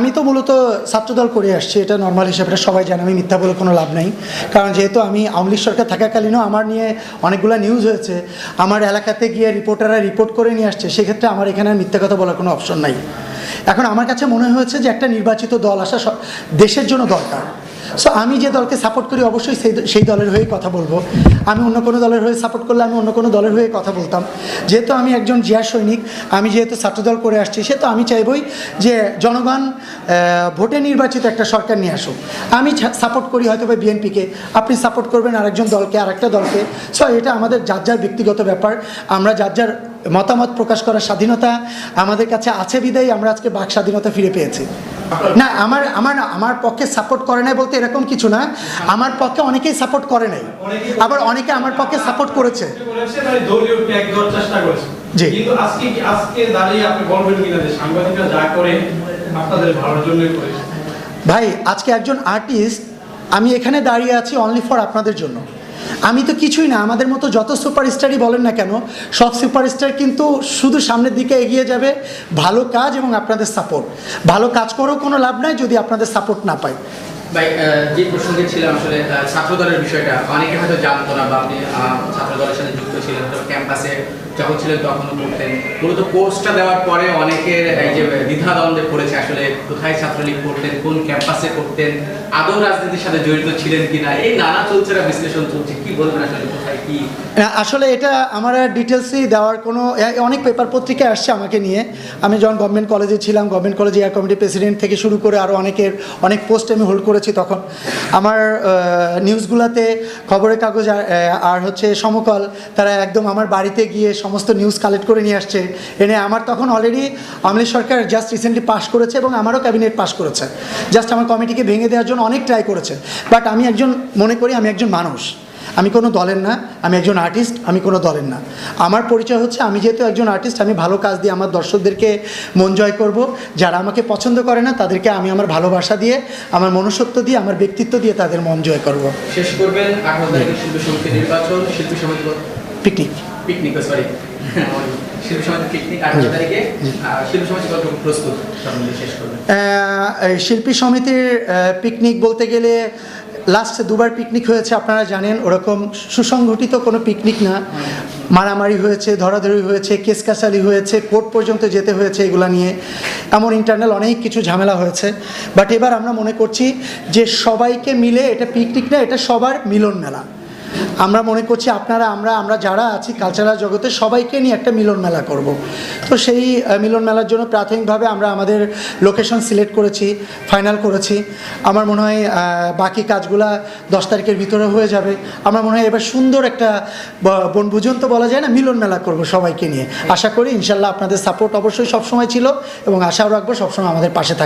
আমি তো মূলত ছাত্রদল করে আসছি, এটা নর্মাল হিসেবে সবাই জানে, আমি মিথ্যা বলে কোনো লাভ নাই। কারণ যেহেতু আমি আওয়ামী লীগ সরকার থাকাকালীনও আমার নিয়ে অনেকগুলো নিউজ হয়েছে, আমার এলাকাতে গিয়ে রিপোর্টাররা রিপোর্ট করে নিয়ে আসছে, সেক্ষেত্রে আমার এখানে আর মিথ্যা কথা বলার কোনো অপশন নাই। এখন আমার কাছে মনে হয়েছে যে একটা নির্বাচিত দল আসা দেশের জন্য দরকার। সো আমি যে দলকে সাপোর্ট করি অবশ্যই সেই দলের হয়ে কথা বলবো। আমি অন্য কোনো দলের হয়ে সাপোর্ট করলে আমি অন্য কোনো দলের হয়ে কথা বলতাম। যেহেতু আমি একজন জিয়া সৈনিক, আমি যেহেতু ছাত্রদল করে আসছি, সে তো আমি চাইবই যে জনগণ ভোটে নির্বাচিত একটা সরকার নিয়ে আসুক। আমি সাপোর্ট করি হয়তো বা বিএনপিকে, আপনি সাপোর্ট করবেন আরেকজন দলকে, আরেকটা দলকে। সো এটা আমাদের যার যার ব্যক্তিগত ব্যাপার। আমরা যার যার মতামত প্রকাশ করার স্বাধীনতা আমাদের কাছে আছে বিদায় আমরা আজকে বাক স্বাধীনতা ফিরে পেয়েছি। না, আমার পক্ষে সাপোর্ট করে নাই বলতে এরকম কিছু না, আমার পক্ষে অনেকেই সাপোর্ট করে নাই, আবার অনেকে আমার পক্ষে সাপোর্ট করেছে। জি, কিন্তু আজকে দাঁড়িয়ে আপনি বলবেন কিনা যে সাংবাদিকরা যা করে আপনাদের ভালোর জন্যই করে? ভাই, আজকে একজন আর্টিস্ট, আমি এখানে দাঁড়িয়ে আছি অনলি ফর আপনাদের জন্য। আমি তো কিছুই না, আমাদের মতো যত সুপারস্টারই বলেন না কেন, সব সুপারস্টার কিন্তু শুধু সামনের দিকে এগিয়ে যাবে ভালো কাজ এবং আপনাদের সাপোর্ট। ভালো কাজ করেও কোনো লাভ নাই যদি আপনাদের সাপোর্ট না পায়। ভাই, যে প্রসঙ্গে ছিলাম আসলে ছাত্রদলের বিষয়টা অনেকে হয়তো জানতো না, বা আপনি ছাত্রদলের সাথে যুক্ত ছিলেন, ক্যাম্পাসে যখন ছিলেন তখনও পড়তেন। মূলত কোর্সটা দেওয়ার পরে অনেকের এই যে দ্বিধাদ্বন্দ্বে পড়েছে আসলে কোথায় ছাত্রলীগ করতেন, কোন ক্যাম্পাসে করতেন, আদৌ রাজনীতির সাথে জড়িত ছিলেন কিনা, এই নানা চলছে, বিশ্লেষণ চলছে, কি বলবেন আসলে কোথায় কি? আসলে এটা আমার ডিটেলসই দেওয়ার কোনো, অনেক পেপার পত্রিকায় আসছে আমাকে নিয়ে। আমি যখন গভর্নমেন্ট কলেজে ছিলাম, গভর্নমেন্ট কলেজে এয়ার কমিটি প্রেসিডেন্ট থেকে শুরু করে আরও অনেক পোস্ট আমি হোল্ড করেছি, তখন আমার নিউজগুলোতে খবরের কাগজ আর হচ্ছে সমকাল, তারা একদম আমার বাড়িতে গিয়ে সমস্ত নিউজ কালেক্ট করে নিয়ে আসছে এনে। আমার তখন অলরেডি আওয়ামী লীগ সরকার জাস্ট রিসেন্টলি পাস করেছে এবং আমারও ক্যাবিনেট পাস করেছে, জাস্ট আমার কমিটিকে ভেঙে দেওয়ার জন্য অনেক ট্রাই করেছে। বাট আমি মনে করি আমি একজন মানুষ, আমি কোনো দলের না, আমি একজন আর্টিস্ট, আমি কোনো দলের না। আমার পরিচয় হচ্ছে আমি যেহেতু একজন আর্টিস্ট, আমি ভালো কাজ দিয়ে আমার দর্শকদেরকে মন জয় করব। যারা আমাকে পছন্দ করে না তাদেরকে আমি আমার ভালোবাসা দিয়ে, আমার মনুষ্যত্ব দিয়ে, আমার ব্যক্তিত্ব দিয়ে তাদের মন জয় করব। শেষ করবেন 18 তারিখে শিল্পী সমিতি নির্বাচন, শিল্পী সমিতি পিকনিক সরি শিল্পী সমিতি পিকনিক 18 তারিখে, শিল্পী সমিতি কত প্রস্তুত শেষ করবেন? শিল্পী সমিতির পিকনিক বলতে গেলে লাস্ট দুবার পিকনিক হয়েছে, আপনারা জানেন। ওরকম সুসংগঠিত কোনো পিকনিক না, মারামারি হয়েছে, ধরাধরি হয়েছে, কেস কাছালি হয়েছে, কোর্ট পর্যন্ত যেতে হয়েছে, এগুলা নিয়ে এমন ইন্টারনাল অনেক কিছু ঝামেলা হয়েছে। বাট এবার আমরা মনে করছি যে সবাইকে মিলে, এটা পিকনিক না, এটা সবার মিলন মেলা। আমরা মনে করছি আমরা যারা আছি কালচারাল জগতে সবাইকে নিয়ে একটা মিলন মেলা করব। তো সেই মিলন মেলার জন্য প্রাথমিকভাবে আমরা আমাদের লোকেশন সিলেক্ট করেছি, ফাইনাল করেছি। আমার মনে হয় বাকি কাজগুলা 10 তারিখের ভিতরে হয়ে যাবে। আমার মনে হয় এবার সুন্দর একটা বনভোজন তো বলা যায় না, মিলন মেলা করব সবাইকে নিয়ে। আশা করি ইনশাল্লাহ আপনাদের সাপোর্ট অবশ্যই সবসময় ছিল এবং আশাও রাখবো সবসময় আমাদের পাশে থাকবে।